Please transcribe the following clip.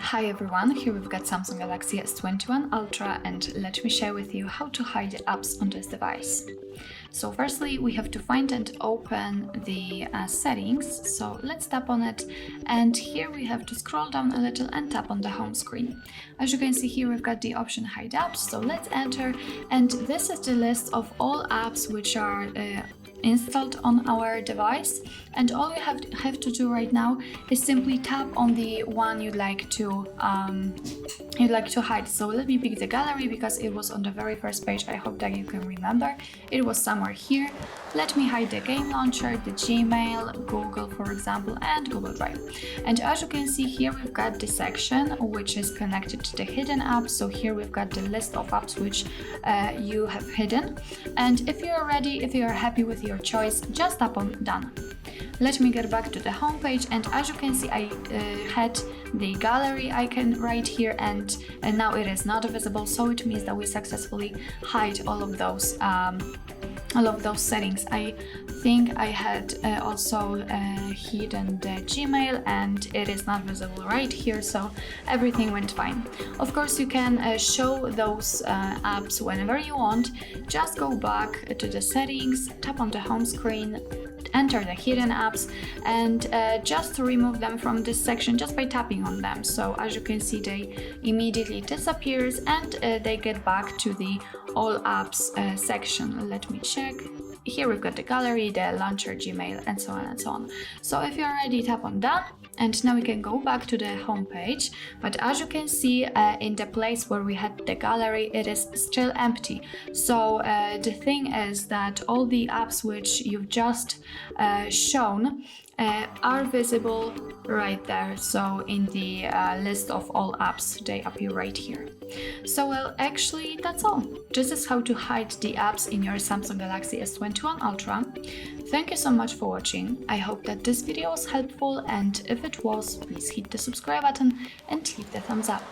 Hi everyone, here we've got Samsung Galaxy S21 Ultra, and let me share with you how to hide apps on this device. So firstly, we have to find and open the settings, so let's tap on it, and here we have to scroll down a little and tap on the home screen. As you can see here, we've got the option hide apps, so let's enter, and this is the list of all apps which are installed on our device, and all you have to do right now is simply tap on the one you'd like to hide. So let me pick the gallery because it was on the very first page. I hope that you can remember. It was somewhere here. Let me hide the game launcher, the Gmail, Google for example, and Google Drive. And as you can see here, we've got the section which is connected to the hidden apps. So here we've got the list of apps which you have hidden. And if you're ready, if you're happy with your choice, just tap on done. Let me get back to the home page, and as you can see, I had the gallery icon right here, and now it is not visible, so it means that we successfully hide all of those settings. I think I had also hidden the Gmail, and it is not visible right here, so everything went fine. Of course, you can show those apps whenever you want. Just go back to the settings, tap on the home screen, enter the hidden apps, and just remove them from this section just by tapping on them. So as you can see, they immediately disappears, and they get back to the all apps section. Let me check. Here we've got the gallery, the launcher, Gmail, and so on and so on. So if you're ready, tap on done, and now we can go back to the home page. But as you can see, in the place where we had the gallery, it is still empty. So the thing is that all the apps which you've just shown are visible right there. So in the list of all apps, they appear right here. So well, actually that's all. This is how to hide the apps in your Samsung Galaxy S21 Ultra. Thank you so much for watching. I hope that this video was helpful, and if it was, please hit the subscribe button and leave the thumbs up.